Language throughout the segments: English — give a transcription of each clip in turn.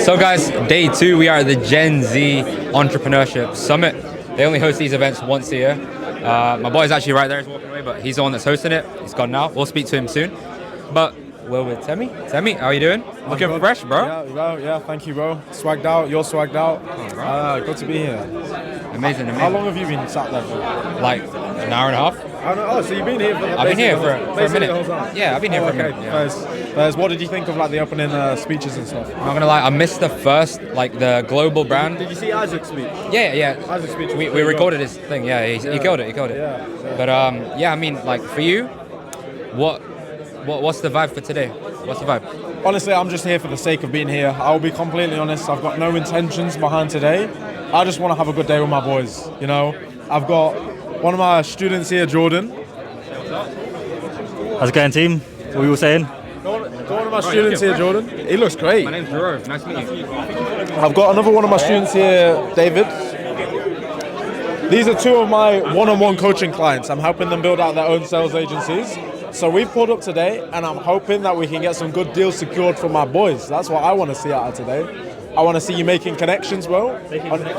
So guys, day 2, we are at the Gen Z Entrepreneurship Summit. They only host these events once a year. My boy's actually right there, he's walking away, but he's the one that's hosting it. He's gone now. We'll speak to him soon. But we're with Temi. Temi, how are you doing? Looking fresh, bro. Yeah, thank you, bro. Swagged out, you're swagged out. Good to be here. Amazing. How long have you been sat there for? Like an hour and a half. So you've been here for I've been here for a minute. The whole time? Yeah, I've been here for a minute. Yeah. Fairs. What did you think of like the opening speeches and stuff? I'm not gonna lie, I missed the first, like the global brand. Did you see Isaac's speech? Yeah. Isaac's speech. We recorded his thing. Yeah, he killed it. Yeah. But I mean, like for you, what's the vibe for today? What's the vibe? Honestly, I'm just here for the sake of being here. I'll be completely honest. I've got no intentions behind today. I just want to have a good day with my boys. You know, I've got one of my students here, Jordan. How's it going, team? What were you all saying? One of my students here, Jordan. He looks great. My name's Jerome. Nice to meet you. I've got another one of my students here, David. These are two of my one-on-one coaching clients. I'm helping them build out their own sales agencies. So we've pulled up today, and I'm hoping that we can get some good deals secured for my boys. That's what I want to see out of today. I want to see you making connections, bro.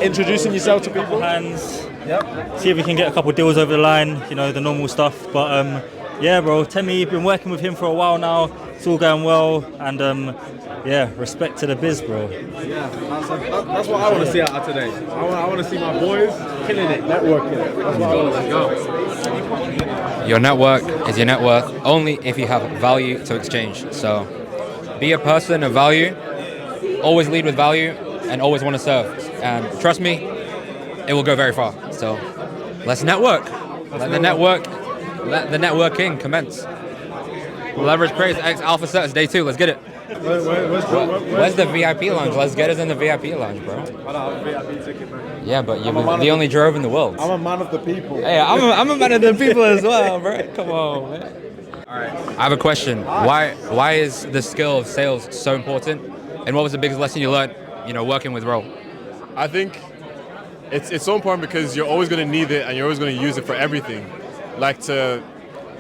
Introducing yourself to people. Hands. Yep. See if we can get a couple of deals over the line. You know, the normal stuff. But yeah, bro. Temi, been working with him for a while now. It's all going well, and yeah, respect to the biz, bro. Yeah, that's what I want to see out of today. I want to see my boys killing it, networking. That's what I want to see. Your network is your net worth only if you have value to exchange. So be a person of value, always lead with value, and always want to serve. And trust me, it will go very far. So let's network. Let the networking commence. Leverage Creators X Alpha Sets Day 2. Let's get it. Where's the VIP lounge? Let's get us in the VIP lounge, bro. I don't have a VIP ticket, man. Yeah, but you're the only drove in the world. I'm a man of the people. Hey, I'm a man of the people as well, bro. Come on, man. All right. I have a question. Why is the skill of sales so important? And what was the biggest lesson you learned, working with Ro? I think it's so important because you're always going to need it and you're always going to use it for everything. Like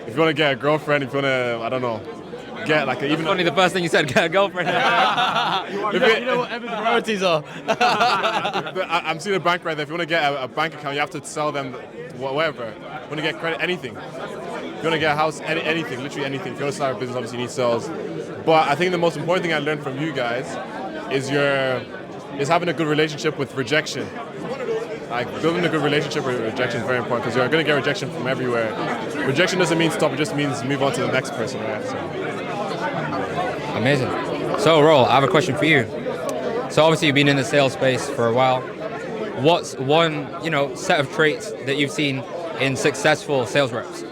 if you want to get a girlfriend, if you want to, I don't know, get like even Funny, the first thing you said, get a girlfriend. You know what the priorities are. I'm seeing a bank right there. If you want to get a bank account, you have to sell them whatever. You want to get credit, anything. If you want to get a house, anything, literally anything. If you want to start a business, obviously you need sales. But I think the most important thing I learned from you guys is having a good relationship with rejection. Like building a good relationship with rejection is very important because you're going to get rejection from everywhere. Rejection doesn't mean stop; it just means move on to the next person, right? So. Amazing. So, Ro, I have a question for you. So, obviously, you've been in the sales space for a while. What's one, set of traits that you've seen in successful sales reps?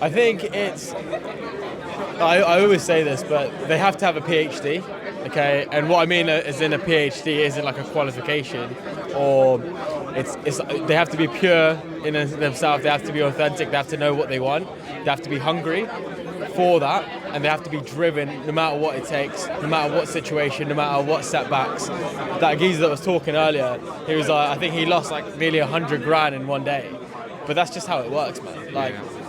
I think I always say this, but they have to have a PhD, okay? And what I mean is in a PhD isn't like a qualification, or they have to be pure in themselves, they have to be authentic, they have to know what they want, they have to be hungry for that, and they have to be driven no matter what it takes, no matter what situation, no matter what setbacks. That geezer that was talking earlier, he was like, I think he lost like nearly 100 grand in one day. But that's just how it works, man.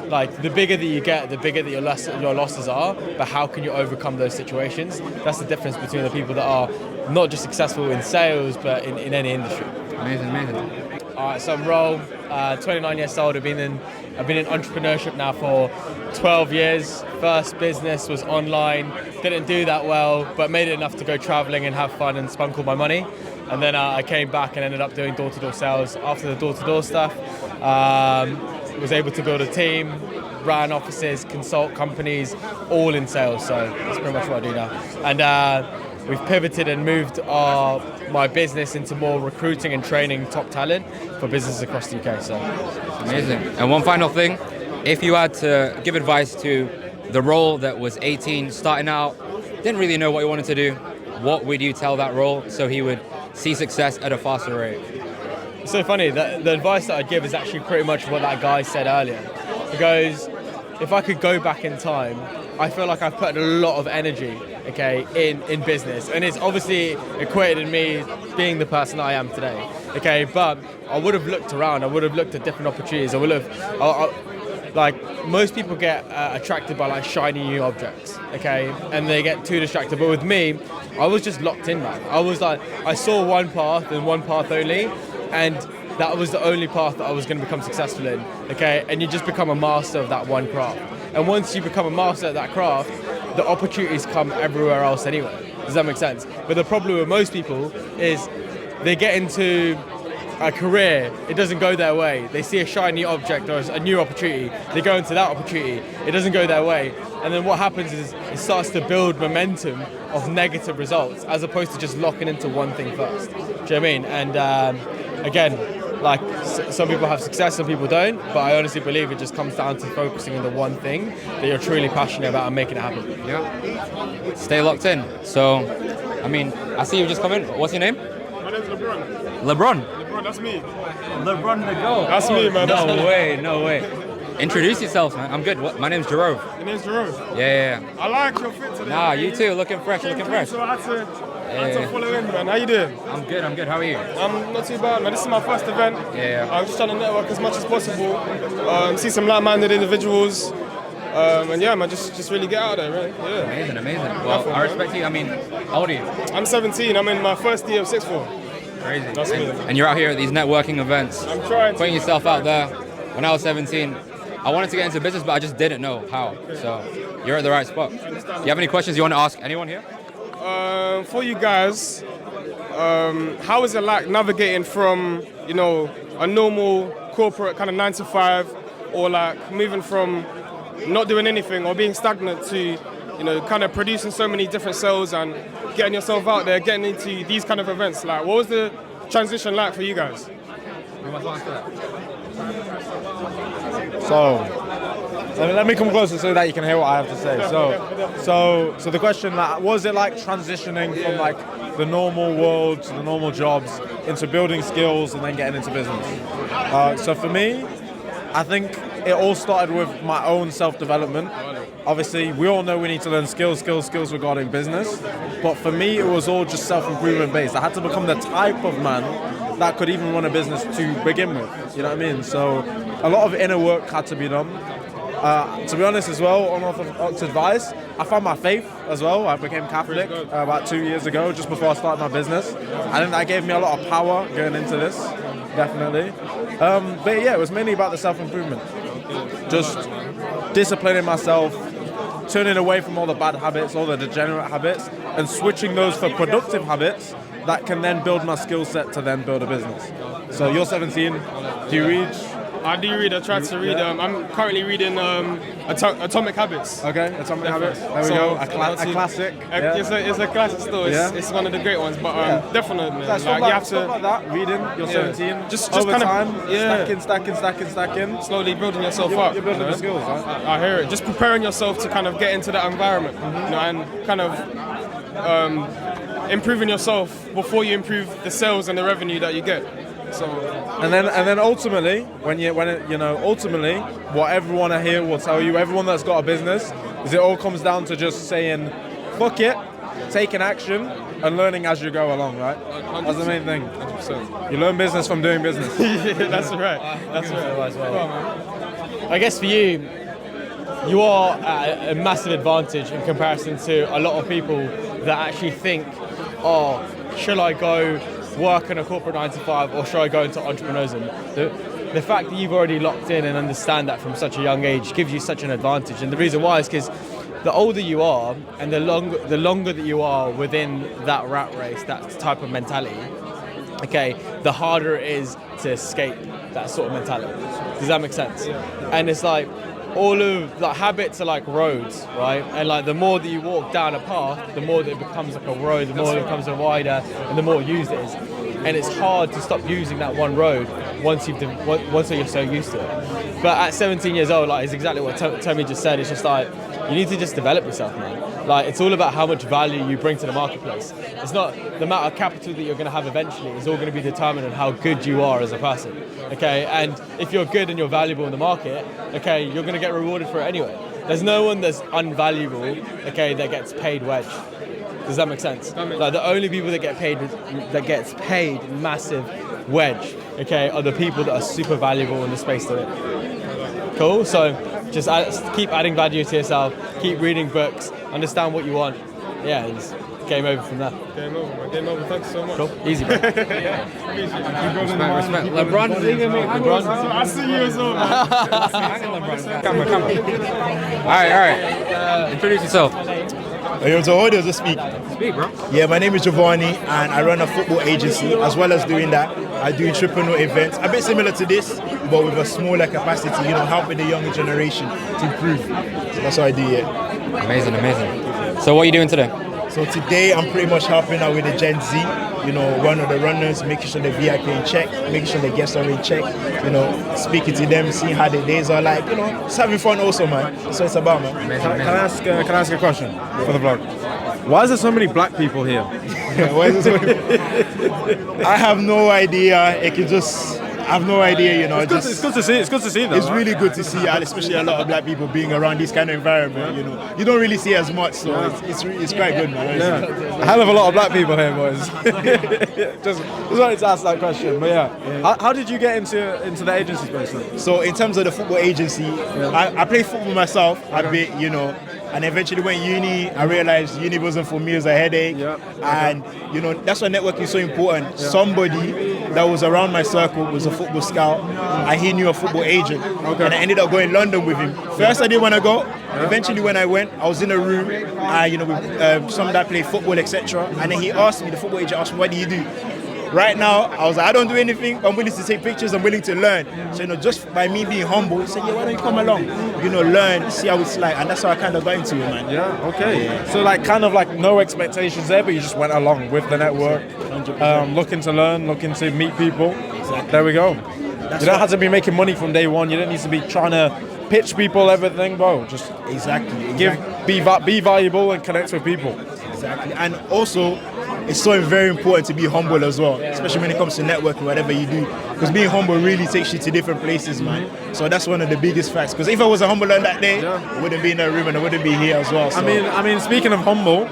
Like the bigger that you get, the bigger that your losses are, but how can you overcome those situations? That's the difference between the people that are not just successful in sales, but in any industry. Amazing. All right, so I'm Ro, 29 years old. I've been in entrepreneurship now for 12 years. First business was online, didn't do that well, but made it enough to go traveling and have fun and spunk all my money. And then I came back and ended up doing door-to-door sales. After the door-to-door stuff, was able to build a team, ran offices, consult companies, all in sales. So that's pretty much what I do now. And we've pivoted and moved my business into more recruiting and training top talent for businesses across the UK. So Amazing. And one final thing, if you had to give advice to the role that was 18, starting out, didn't really know what he wanted to do, what would you tell that role so he would see success at a faster rate? It's so funny, the advice that I'd give is actually pretty much what that guy said earlier. He goes, if I could go back in time, I feel like I've put a lot of energy, okay, in business. And it's obviously equated in me being the person I am today, okay? But I would have looked around, I would have looked at different opportunities, like most people get attracted by like shiny new objects, okay, and they get too distracted. But with me, I was just locked in, man. I was like, I saw one path and one path only, and that was the only path that I was going to become successful in, okay. And you just become a master of that one craft. And once you become a master at that craft, the opportunities come everywhere else anyway. Does that make sense? But the problem with most people is they get into a career, it doesn't go their way. They see a shiny object or a new opportunity, they go into that opportunity, it doesn't go their way. And then what happens is it starts to build momentum of negative results as opposed to just locking into one thing first. Do you know what I mean? And again, like some people have success, some people don't, but I honestly believe it just comes down to focusing on the one thing that you're truly passionate about and making it happen. Yeah. Stay locked in. So, I mean, I see you just come in. What's your name? My name's LeBron. LeBron. LeBron, that's me. LeBron the goal. That's me, man. No way, no way. Introduce yourself, man. I'm good. My name's Jerome. Your name's Jerome. Yeah. I like your fit today. Nah, you too. Looking fresh, Came looking through, fresh. So I had to follow in, man. How you doing? I'm good. How are you? I'm not too bad, man. This is my first event. Yeah. I'm just trying to network as much as possible. See some like-minded individuals. And yeah, man, just really get out there, right? Yeah. Amazing. Well, I respect you. I mean, how old are you? I'm 17. I'm in my first year of sixth form. Crazy. That's me. And you're out here at these networking events. I'm trying to. Putting yourself out there. When I was 17, I wanted to get into business, but I just didn't know how. So you're at the right spot. Do you have any questions you want to ask anyone here? For you guys, how is it like navigating from, a normal corporate kind of 9 to 5, or like moving from not doing anything or being stagnant to, kind of producing so many different sales and getting yourself out there, getting into these kind of events? Like, what was the transition like for you guys? So, let me come closer so that you can hear what I have to say. So the question, like, was it like transitioning from like the normal world to the normal jobs into building skills and then getting into business? So for me, I think it all started with my own self-development. Obviously, we all know we need to learn skills regarding business. But for me, it was all just self-improvement based. I had to become the type of man that could even run a business to begin with. You know what I mean? So a lot of inner work had to be done. To be honest as well, on Orthodox advice, I found my faith as well. I became Catholic about 2 years ago, just before I started my business. I think that gave me a lot of power going into this, definitely. But yeah, it was mainly about the self-improvement. Just disciplining myself, turning away from all the bad habits, all the degenerate habits, and switching those for productive habits that can then build my skill set to then build a business. So you're 17, do you read? I do read. I try to read. I'm currently reading Atomic Habits. Okay, Atomic Habits. There we go. A classic. Yeah. It's a classic still. It's one of the great ones. But definitely, man. That's Like, you have stuff like that. Reading. You're 17. Just over kind of time. Stacking. Slowly building yourself up. You're building the skills, right? I hear it. Just preparing yourself to kind of get into that environment, and kind of improving yourself before you improve the sales and the revenue that you get. So, and then ultimately, ultimately, what everyone here will tell you, everyone that's got a business, is it all comes down to just saying, fuck it, taking action, and learning as you go along, right? 100%. That's the main thing. 100%. You learn business from doing business. Yeah, that's right. That's right. Well. I guess for you, you are at a massive advantage in comparison to a lot of people that actually think, oh, shall I go work in a corporate 9 to 5 or should I go into entrepreneurship? The fact that you've already locked in and understand that from such a young age gives you such an advantage. And the reason why is because the older you are and the longer that you are within that rat race, that type of mentality, okay, the harder it is to escape that sort of mentality. Does that make sense? Yeah. And it's like, all of like habits are like roads, right? And like the more that you walk down a path, the more that it becomes like a road, the more it becomes a wider, and the more used it is. And it's hard to stop using that one road once you're so used to it. But at 17 years old, like it's exactly what Tommy just said. It's just like you need to just develop yourself, man. Like it's all about how much value you bring to the marketplace. It's not the amount of capital that you're going to have eventually. It's all going to be determined on how good you are as a person. Okay, and if you're good and you're valuable in the market, okay, you're going to get rewarded for it anyway. There's no one that's unvaluable, okay, that gets paid wedge. Does that make sense? Like the only people that gets paid massive wedge, okay, are the people that are super valuable in the space they're in. Cool. So just keep adding value to yourself. Keep reading books. Understand what you want. Yeah, it's game over from there. Game over, man. Game over. Thanks so much. Cool. Easy, bro. Respect. LeBron. I see you as well, man. Camera. All right. Introduce yourself. Yo, so how does it speak? Speak, bro. Yeah, my name is Giovanni and I run a football agency. As well as doing that, I do entrepreneur events, a bit similar to this, but with a smaller capacity, helping the younger generation to improve. So that's what I do, yeah. Amazing. So what are you doing today? So today I'm pretty much helping out with the Gen Z, one of the runners, making sure the VIP in check, making sure the guests are in check, speaking to them, seeing how their days are like, just having fun also, man. That's what it's about, man. Can I ask a question for the vlog? Why is there so many black people here? Why is there so many? I have no idea. I have no idea, It's good to see. It's good to see, though. It's really good to see, and especially a lot of black people being around this kind of environment. You don't really see as much, so it's quite good, man. Yeah. A hell of a lot of black people here, boys. just wanted to ask that question, but yeah. How did you get into the agency space then? So in terms of the football agency, I play football myself a bit, and eventually went uni. I realized uni wasn't for me, it was a headache. And that's why networking is so important. Somebody that was around my circle was a football scout, and he knew a football agent. And I ended up going to London with him. First I didn't want to go. Eventually when I went, I was in a room, with someone that played football, etc. And then he asked me, the football agent asked me, what do you do? Right now, I was like, I don't do anything. I'm willing to take pictures. I'm willing to learn. So, just by me being humble, he said, yeah, why don't you come along? Learn, see how it's like. And that's how I kind of got into it, man. Yeah, okay. Yeah. So, kind of no expectations there, but you just went along with the network, looking to learn, looking to meet people. Exactly. There we go. You don't have to be making money from day one. You don't need to be trying to pitch people everything, bro. Just be valuable and connect with people. Exactly. And also, it's so very important to be humble as well, especially when it comes to networking, whatever you do, because being humble really takes you to different places, man. So that's one of the biggest facts, because if I wasn't humble on that day, I wouldn't be in that room and I wouldn't be here as well. So. I mean, speaking of humble,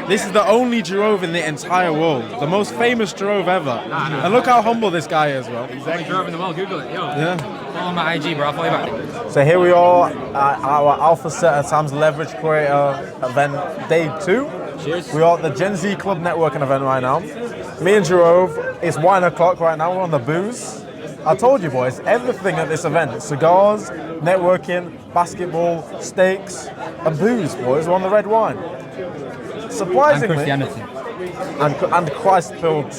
this is the only Girove in the entire world, the most famous Girove ever. And look how humble this guy is, bro. Exactly. Girove in the world, Google it, yo. Yeah. Follow my IG, bro, I'll follow you back. So here we are at our Alpha Set times Leverage Creator event, day 2. Cheers. We are at the Gen Z Club networking event right now. Me and Girove, it's 1 o'clock right now, we're on the booze. I told you boys, everything at this event, cigars, networking, basketball, steaks, and booze, boys, we're on the red wine. Surprisingly, And Christianity. and Christ-filled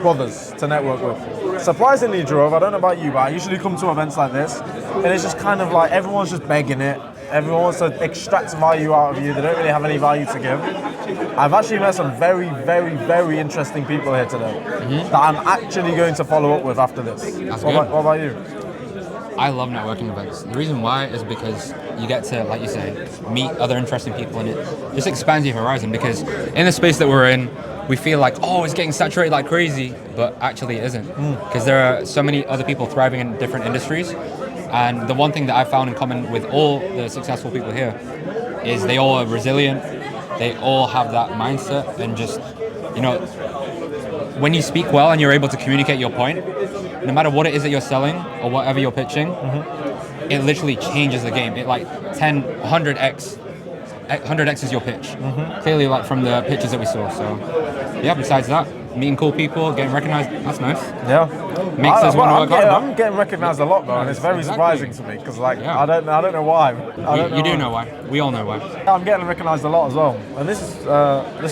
brothers to network with. Surprisingly, Girove, I don't know about you, but I usually come to events like this, and it's just kind of like everyone's just begging it. Everyone wants to extract value out of you. They don't really have any value to give. I've actually met some very, very, very interesting people here today that I'm actually going to follow up with after this. What about you? I love networking events. The reason why is because you get to, like you say, meet other interesting people, and it just expands your horizon, because in the space that we're in, we feel like, oh, it's getting saturated like crazy, but actually it isn't, because there are so many other people thriving in different industries. And the one thing that I found in common with all the successful people here is they all are resilient, they all have that mindset, and just, when you speak well and you're able to communicate your point, no matter what it is that you're selling or whatever you're pitching, it literally changes the game. It 100x is your pitch. Clearly, from the pitches that we saw. So, yeah, besides that, meeting cool people, getting recognized, that's nice. Yeah. Makes us want to work hard. I'm getting recognized a lot, bro, and it's very surprising to me, because I don't know why. You do know why. We all know why. I'm getting recognized a lot as well, and this is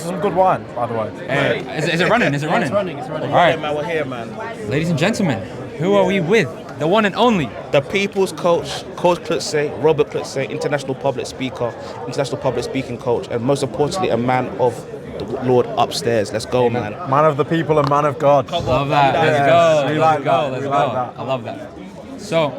some good wine, by the way. Is it running? Is it running? It's running. All right, man, we're here, man. ladies and gentlemen, who are we with? The one and only. The people's coach, Coach Klutze, Robert Klutze, international public speaker, international public speaking coach, and most importantly, a man of the Lord upstairs. Let's go, man. Man of the people and man of God. Love that. Let's go. Let's go. Let's go. I love that. So,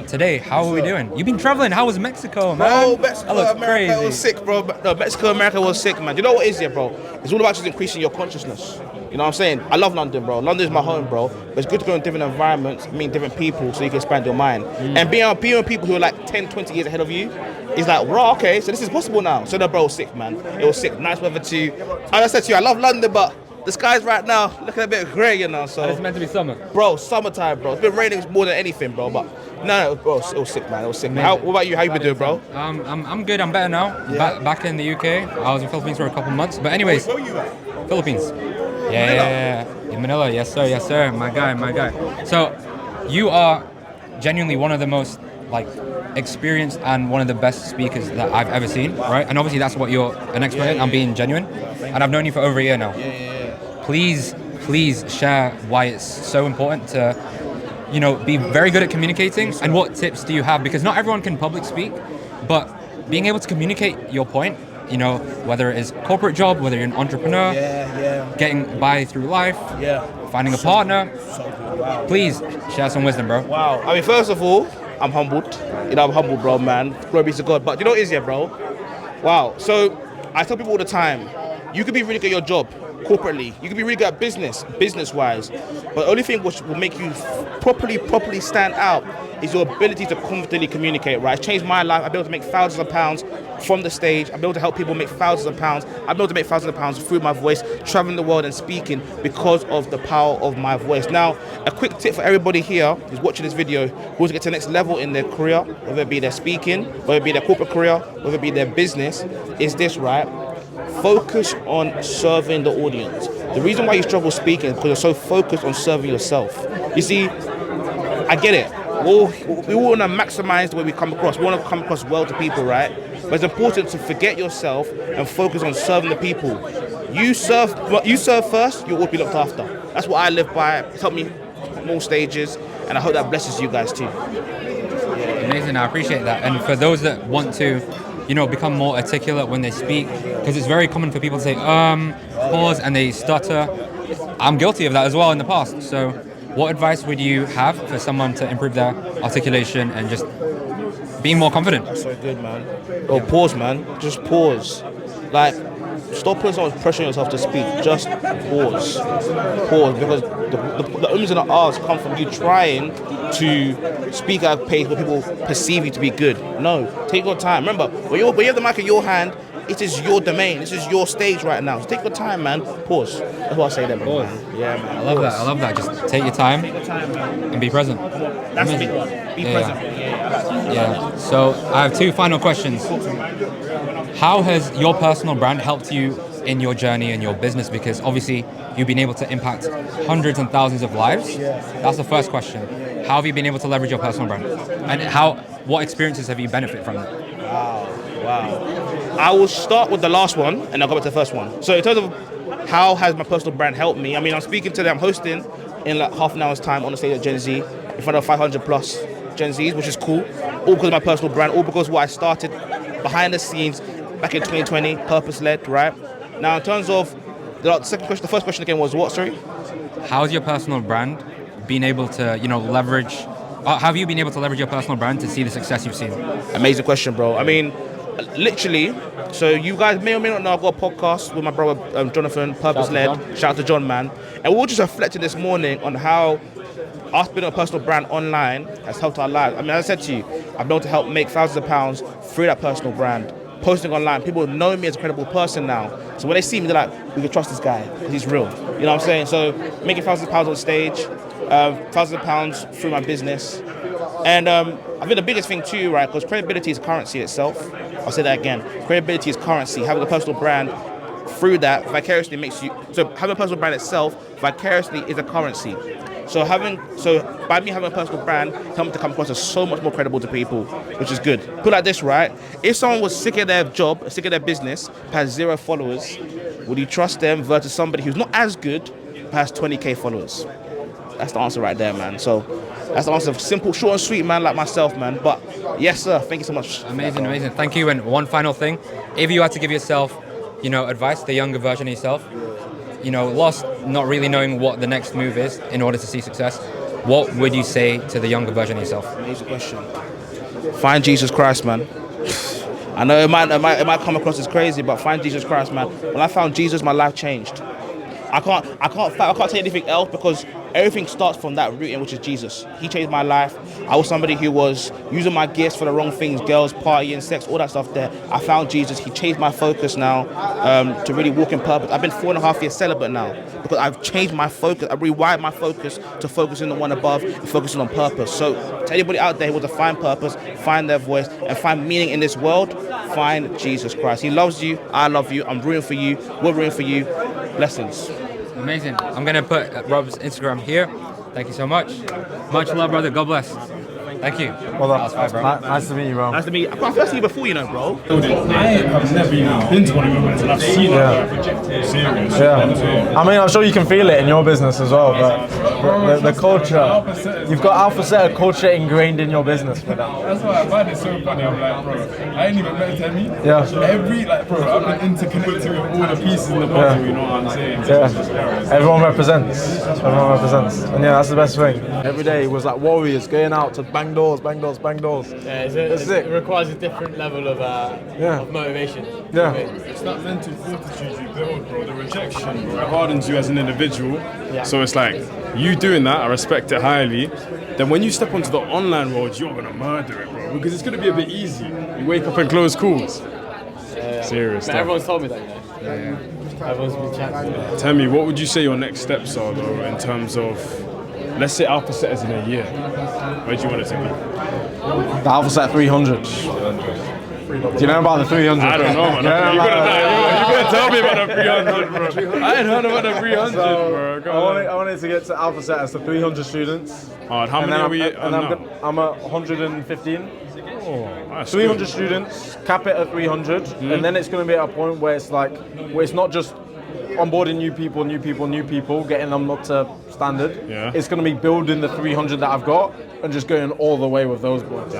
today, how are we doing? You've been traveling. How was Mexico, man? Oh, Mexico, that looks America crazy. was sick, bro. No, Mexico, America was sick, man. You know what it is here, bro? It's all about just increasing your consciousness. You know what I'm saying? I love London, bro. London is my home, bro. But it's good to go in different environments, meet different people, so you can expand your mind. And being with people who are 10, 20 years ahead of you, is bro, okay, so this is possible now. So no, bro, it was sick, man. It was sick. Nice weather too. As I said to you, I love London, but the skies right now looking a bit grey, so. And it's meant to be summer. Bro, summertime, bro. It's been raining more than anything, bro. But No, bro, it was sick, man. It was sick, man. What about you? How you been doing, bro? I'm good. I'm better now. Back in the UK. I was in Philippines for a couple months. But anyways, Philippines. Yeah. In Manila. Yes, sir. My guy. So, you are genuinely one of the most like experienced and one of the best speakers that I've ever seen, right? And obviously that's what you're an expert in. I'm being genuine, and I've known you for over a year now. Please share why it's so important to, be very good at communicating, and what tips do you have? Because not everyone can public speak, but being able to communicate your point, whether it is corporate job, whether you're an entrepreneur, getting by through life, finding a partner, please share some wisdom, bro. Wow. I mean, first of all, I'm humbled. I'm humbled, bro, man. Glory be to God. But you know what it is, bro? Wow. So I tell people all the time, you could be really good at your job corporately. You could be really good at business-wise. But the only thing which will make you properly stand out is your ability to confidently communicate, right? It's changed my life. I've been able to make thousands of pounds from the stage. I've been able to help people make thousands of pounds. I've been able to make thousands of pounds through my voice, traveling the world and speaking because of the power of my voice. Now, a quick tip for everybody here who's watching this video, who wants to get to the next level in their career, whether it be their speaking, whether it be their corporate career, whether it be their business, is this, right? Focus on serving the audience. The reason why you struggle speaking is because you're so focused on serving yourself. You see, I get it. We want to maximize the way we come across. We want to come across well to people, right? But it's important to forget yourself and focus on serving the people. You serve first, you'll all be looked after. That's what I live by. It's helped me on all stages, and I hope that blesses you guys too. Amazing, I appreciate that. And for those that want to, become more articulate when they speak, because it's very common for people to say, pause, and they stutter. I'm guilty of that as well in the past. So what advice would you have for someone to improve their articulation and just being more confident? That's so good, man. Oh, pause, man. Just pause. Like, stop putting so much pressure on yourself to speak. Just pause. Pause, because the ums and the ahs come from you trying to speak at a pace where people perceive you to be good. No, take your time. Remember, when you have the mic in your hand, it is your domain. This is your stage right now. So take your time, man. Pause. That's what I say there, bro. Man. Yeah, man. I love that. Just take your time, and be present. That's the big one. Be present. Yeah. So I have two final questions. How has your personal brand helped you in your journey and your business? Because obviously you've been able to impact hundreds and thousands of lives. That's the first question. How have you been able to leverage your personal brand? And what experiences have you benefited from it? Wow. I will start with the last one and I'll go back to the first one. So in terms of how has my personal brand helped me, I mean, I'm hosting in like half an hour's time on the stage at Gen Z in front of 500 plus Gen Zs, which is cool. All because of my personal brand, all because of what I started behind the scenes back in 2020, purpose-led, right? Now, in terms of the second question, the first question again was what, sorry? How's your personal brand been able to, leverage, have you been able to leverage your personal brand to see the success you've seen? Amazing question, bro. I mean, literally, so you guys may or may not know I've got a podcast with my brother Jonathan, purpose-led. Shout out to John, man. And we were just reflecting this morning on how us building a personal brand online has helped our lives. I mean, as I said to you, I've been able to help make thousands of pounds through that personal brand. Posting online, people know me as a credible person now. So when they see me, they're like, we can trust this guy because he's real. You know what I'm saying? So making thousands of pounds on stage, thousands of pounds through my business. And I think the biggest thing too, right, because credibility is currency itself. I'll say that again. Credibility is currency. Having a personal brand through that vicariously makes you, so having a personal brand itself vicariously is a currency. So by me having a personal brand, helped me to come across as so much more credible to people, which is good. Put it like this, right? If someone was sick of their job, sick of their business, has 0 followers, would you trust them versus somebody who's not as good, but has 20k followers? That's the answer right there, man. So that's the answer. Simple, short and sweet, man, like myself, man. But yes, sir. Thank you so much. Amazing. Thank you. And one final thing, if you had to give yourself, advice, the younger version of yourself, lost, not really knowing what the next move is in order to see success, what would you say to the younger version of yourself? Amazing question. Find Jesus Christ, man. I know it might come across as crazy, but find Jesus Christ, man. When I found Jesus, my life changed. I can't tell you anything else because everything starts from that root in which is Jesus. He changed my life. I was somebody who was using my gifts for the wrong things, girls, partying, sex, all that stuff there. I found Jesus. He changed my focus now to really walk in purpose. I've been 4.5 years celibate now because I've changed my focus. I've rewired my focus to focusing on one above and focusing on purpose. So to anybody out there who wants to find purpose, find their voice, and find meaning in this world, find Jesus Christ. He loves you. I love you. I'm rooting for you. We're rooting for you. Blessings. Amazing. I'm going to put Rob's Instagram here. Thank you so much. Much love, brother. God bless. Thank you. Well, That was fine, bro. nice to meet you, bro. Nice to meet you. I've first seen you before, you know, bro. I have never even been to one of your events, and I've seen it. Serious. Yeah. I mean, I'm sure you can feel it in your business as well, but the culture, you've got Alpha Set culture ingrained in your business for that. That's why I find it so funny. I'm like, bro, I ain't even met Temi. Yeah. Bro, I've been interconnected with all the pieces in the puzzle, you know what I'm saying? Yeah. Everyone represents. Everyone represents. And yeah, that's the best thing. Every day was like warriors going out to bang doors, bang doors, bang doors. Yeah, it requires a different level of motivation. Yeah. It's that mental fortitude you build, bro. The rejection, bro, it hardens you as an individual. Yeah. So it's like, you doing that, I respect it highly. Then when you step onto the online world, you're going to murder it, bro. Because it's going to be a bit easy. You wake up and close calls. Serious stuff. Everyone's told me that, you know. Everyone's been chatting. Tell me, what would you say your next steps are, though, in terms of, let's say Alpha Set is in a year. Where do you want it to be? The Alpha Set 300. Do you know about the 300? I don't know, man. You gotta tell me about the 300, bro. I ain't heard about the 300, bro. I wanted to get to Alpha Set as the 300 students. How many are we at now? I'm at 115. Oh, that's 300 good. students, cap it at 300, and then it's going to be at a point where it's like, where it's not just onboarding new people, getting them up to standard. Yeah. It's going to be building the 300 that I've got and just going all the way with those boys.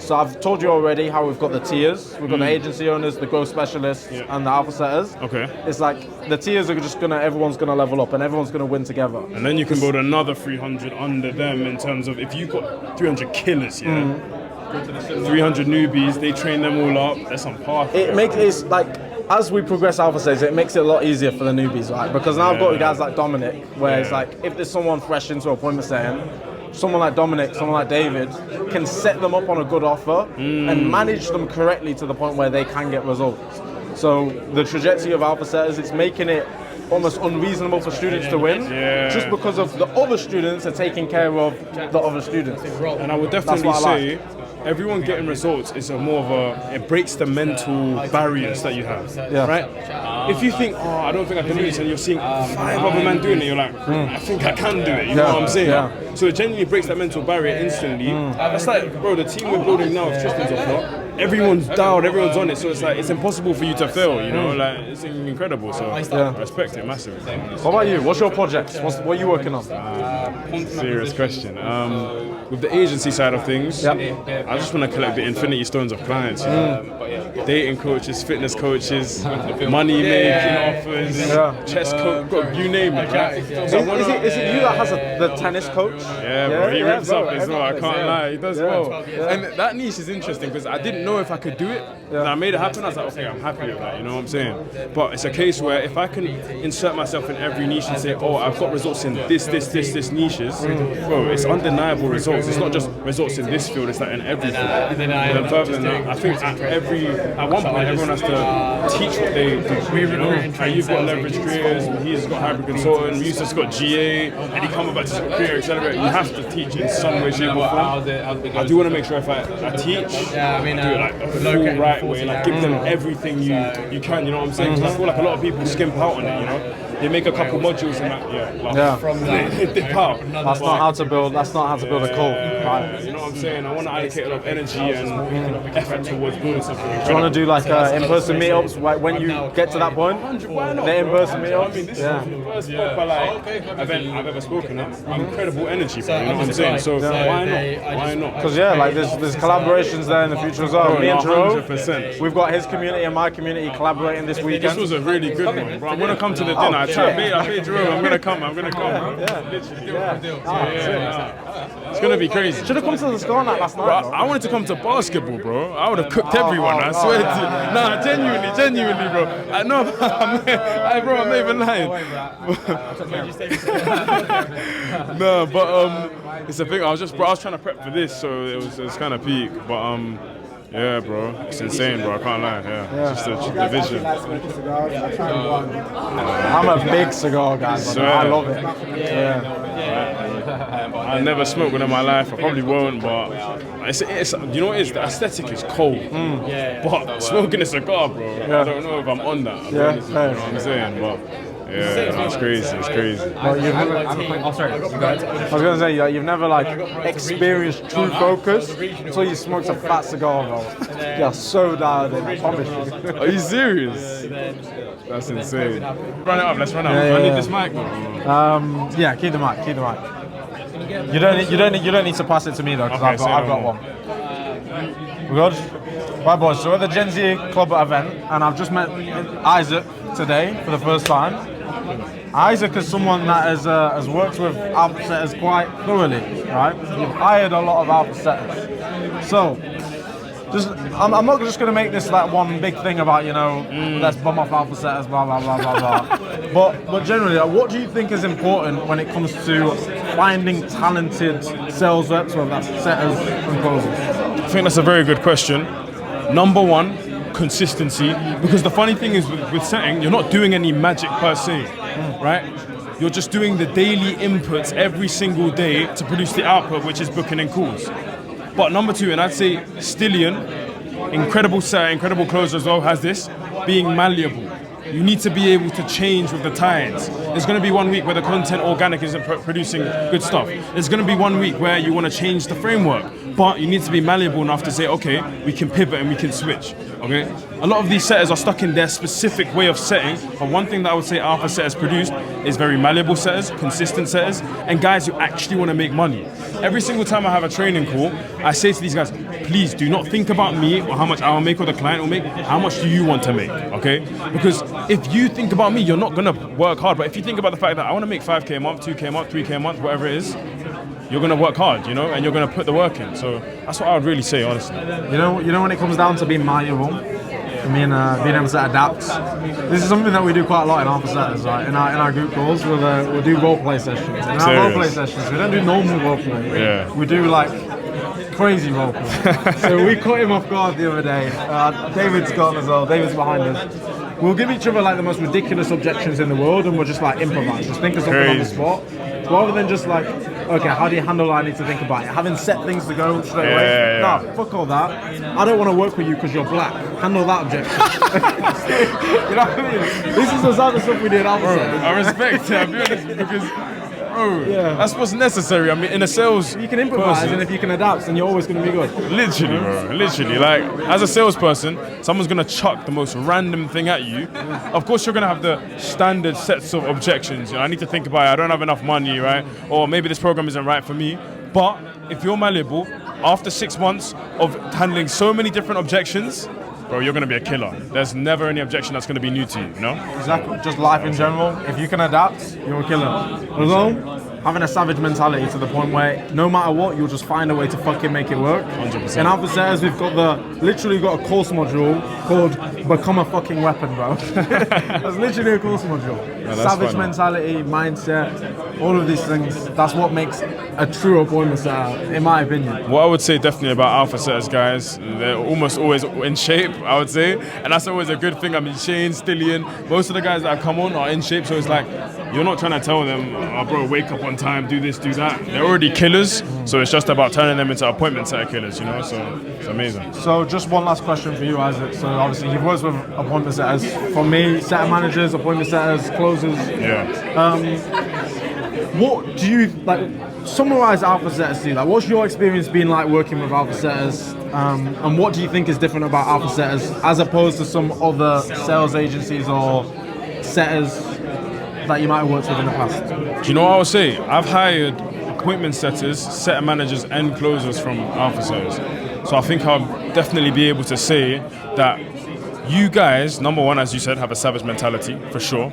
So I've told you already how we've got the tiers. We've got the agency owners, the growth specialists, and the Alpha Setters. Okay. It's like the tiers are just everyone's gonna level up and everyone's gonna win together. And then you can build another 300 under them in terms of if you've got 300 killers, 300 newbies, they train them all up. That's on par. It's like, as we progress Alpha Stage, it makes it a lot easier for the newbies, right? Because now I've got guys like Dominic, where it's like, if there's someone fresh into appointment setting, someone like Dominic, someone like David, can set them up on a good offer and manage them correctly to the point where they can get results. So the trajectory of Alpha Setters, it's making it almost unreasonable for students to win, just because of the other students are taking care of the other students. And I would definitely say, everyone getting results is it breaks the mental barriers that you have, right? If you think, I don't think I can do this, and you're seeing 5 other men doing it, you're like, I think I can do it, you know what I'm saying? So it genuinely breaks that mental barrier instantly. That's like, bro, the team we're building now, if Tristan's up front, everyone's down, everyone's on it, so it's like, it's impossible for you to fail, you know, like, it's incredible, so I respect it massively. What about you? What's your projects? What are you working on? Serious question. With the agency side of things, I just want to collect the infinity stones of clients. Dating coaches, fitness coaches, money making offers, chess coach, you name it. Right? So is it you that has the tennis coach? Yeah, bro, he rips up as well, I can't lie, he does well. And that niche is interesting because I didn't know if I could do it. And I made it happen, I was like, okay, I'm happy with that, you know what I'm saying? But it's a case where if I can insert myself in every niche and say, I've got results in this niches, bro, it's undeniable results. It's not just results in this field, it's like in every field. And then further than that, I think at one point everyone has to teach what they do. You know? And you've got LeveragedCreators, he's got Hybrid Consultant, Yusuf's got GA, and he come back to Creator Accelerate. You have to teach in some way, shape or form. I do want to make sure if I teach, I do it like a full right way, like give them everything you can, you know what I'm saying? Because I feel like a lot of people skimp out on it, you know? They make a couple modules and they dip out. That's not how to build a cult. Right? You know what I'm saying? I want to allocate a lot of energy and effort towards building something. Do you want to do like in-person meetups when you get to that point? The in-person meetups? I mean, this is the first proper event I've ever spoken at. Incredible energy, bro, you know what I'm saying? So why not? Why not? Because there's collaborations there in the future as well. Me and Jerome, 100%. We've got his community and my community collaborating this weekend. This was a really good one, bro. I'm going to come to the dinner. I paid Jerome, I'm gonna come. It's gonna be crazy. Should have come to the score night last night. Bro, I wanted to come to basketball, bro. I would have cooked everyone. I swear to you. Nah, genuinely, bro. I know, bro. I'm not even lying. No, but it's a thing. I was trying to prep for this, so it was kind of peak. But yeah, bro, it's insane, bro. I can't lie. Yeah. It's just the vision. I'm a big cigar guy, but I love it. I never smoked one in my life. I probably won't, but it's you know what it is? The aesthetic is cold. But smoking a cigar, bro, I don't know if I'm on that. You know what I'm saying? But yeah, it's crazy. It's crazy. Well, Oh, sorry. You go ahead. I was gonna say you've never like experienced true focus until you smoked a fat cigar, bro. You're so dialed in, I promise you. Are you serious? That's insane. Run it up. Let's run up. I need this mic, bro. Yeah, keep the mic. You don't need to pass it to me though, because I've got one. We good? Right, boys. So we're at the Gen Z Club event, and I've just met Isaac today for the first time. Isaac is someone that has worked with alpha setters quite thoroughly, right? You've hired a lot of alpha setters. So, I'm not just going to make this like one big thing about, let's bum off alpha setters, blah, blah, blah, blah, blah. But generally, what do you think is important when it comes to finding talented sales reps, whether that's setters and closers? I think that's a very good question. Number one, consistency, because the funny thing is with setting, you're not doing any magic per se, right? You're just doing the daily inputs every single day to produce the output, which is booking and calls. But number two, and I'd say Stillion, incredible setter, incredible closer as well, has this, being malleable. You need to be able to change with the tides. There's going to be 1 week where the content organic isn't producing good stuff. There's going to be 1 week where you want to change the framework, but you need to be malleable enough to say, okay, we can pivot and we can switch. Okay, a lot of these setters are stuck in their specific way of setting, but one thing that I would say alpha setters produce is very malleable setters, consistent setters, and guys who actually want to make money. Every single time I have a training call, I say to these guys, please do not think about me or how much I will make or the client will make. How much do you want to make? Okay, because if you think about me, you're not gonna work hard. But if you think about the fact that I want to make 5K a month, 2K a month, 3K a month, whatever it is, you're gonna work hard, and you're gonna put the work in. So that's what I would really say, honestly. You know when it comes down to being malleable, being able to adapt. This is something that we do quite a lot in alpha setters, right? In our group calls, we'll do role play sessions. In our role play sessions, we don't do normal role play. Yeah. We do like crazy role play. So we caught him off guard the other day. David's gone as well. David's behind us. We'll give each other like the most ridiculous objections in the world, and we'll just like improvise. Just think of something on the spot, rather than just like, okay, how do you handle it? I need to think about it. Having set things to go straight away. No, fuck all that. I don't want to work with you because you're black. Handle that objection. You know what I mean? This is the sort of stuff we did outside. I respect it, I'll be honest, because that's what's necessary. I mean, in a sales, you can improvise, and if you can adapt, then you're always going to be good. Literally, bro. Literally, like as a salesperson, someone's gonna chuck the most random thing at you. Of course, you're gonna have the standard sets of objections. I need to think about it. I don't have enough money, right? Or maybe this program isn't right for me. But if you're malleable, after 6 months of handling so many different objections, bro, you're gonna be a killer. There's never any objection that's gonna be new to you, Exactly. Just life in general. If you can adapt, you're a killer. Although, having a savage mentality to the point where no matter what, you'll just find a way to fucking make it work. 100%. In alpha setters, we've got literally got a course module called Become a Fucking Weapon, bro. That's literally a course module. Savage mentality, mindset, all of these things. That's what makes a true appointment setter, in my opinion. What I would say definitely about alpha setters, guys, they're almost always in shape, I would say. And that's always a good thing. I mean, Shane, Stillion, most of the guys that come on are in shape. So it's like, you're not trying to tell them, oh, bro, wake up on time, do this, do that. They're already killers. So it's just about turning them into appointment setter killers, So it's amazing. So just one last question for you, Isaac. So obviously you've worked with appointment setters. For me, setter managers, appointment setters, closers. Yeah. What do you summarize alpha setters to you? Like, what's your experience been like working with alpha setters? And what do you think is different about alpha setters as opposed to some other sales agencies or setters that you might have worked with in the past? Do you know what I would say? I've hired appointment setters, setter managers, and closers from alpha setters. So I think I'll definitely be able to say that you guys, number one, as you said, have a savage mentality, for sure.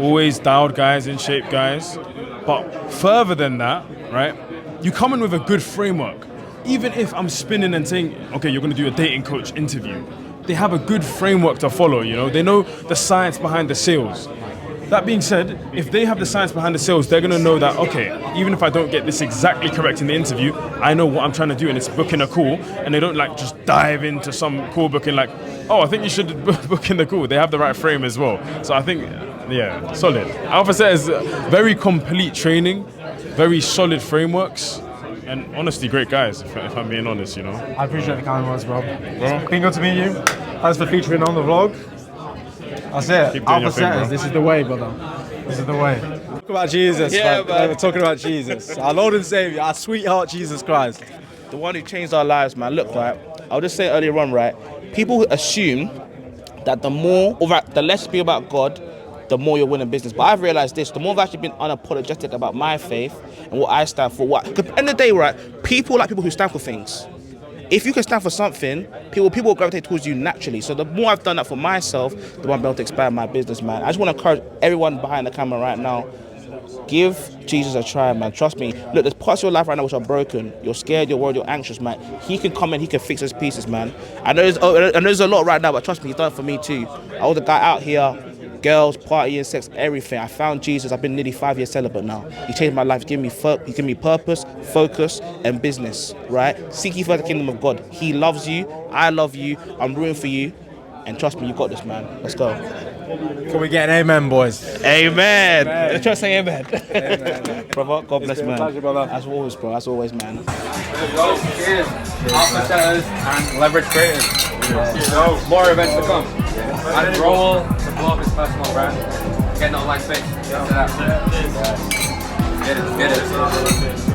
Always dialed guys, in shape guys. But further than that, right, you come in with a good framework. Even if I'm spinning and saying, okay, you're going to do a dating coach interview, they have a good framework to follow, They know the science behind the sales. That being said, if they have the science behind the sales, they're gonna know that, okay, even if I don't get this exactly correct in the interview, I know what I'm trying to do, and it's booking a call, and they don't like just dive into some call booking like, oh, I think you should book in the call. They have the right frame as well. So I think, yeah, solid. Alpha Set is very complete training, very solid frameworks, and honestly, great guys, if I'm being honest, you know. I appreciate the kind words, bro. Been good to meet you. Thanks for featuring on the vlog. That's it. Keep doing your thing, bro. This is the way, brother. This is the way. Talk about Jesus, man. We're talking about Jesus. Our Lord and Savior, our sweetheart Jesus Christ. The one who changed our lives, man. Look, right, I'll just say earlier on, right, people assume that the more, or the less you speak about God, the more you're winning business. But I've realized this, the more I've actually been unapologetic about my faith and what I stand for, because at the end of the day, right, people like people who stand for things. If you can stand for something, people will gravitate towards you naturally. So the more I've done that for myself, the more I'm able to expand my business, man. I just want to encourage everyone behind the camera right now, give Jesus a try, man. Trust me. Look, there's parts of your life right now which are broken. You're scared, you're worried, you're anxious, man. He can come in, he can fix those pieces, man. I know there's a lot right now, but trust me, he's done it for me too. I was a guy out here, girls, partying, sex, everything. I found Jesus. I've been nearly 5 years celibate now. He changed my life. He gave me purpose, focus, and business, right? Seek ye first the kingdom of God. He loves you. I love you. I'm rooting for you. And trust me, you got this, man. Let's go. Can we get an amen, boys? Amen. Let's try to say amen. Amen. Brother, God bless, man. Pleasure, brother. As always, bro. As always, man. Cheers. Alpha Setters and Leverage Creators. So, more events to come. And Roll to blow up his personal brand. Getting online space. Get it.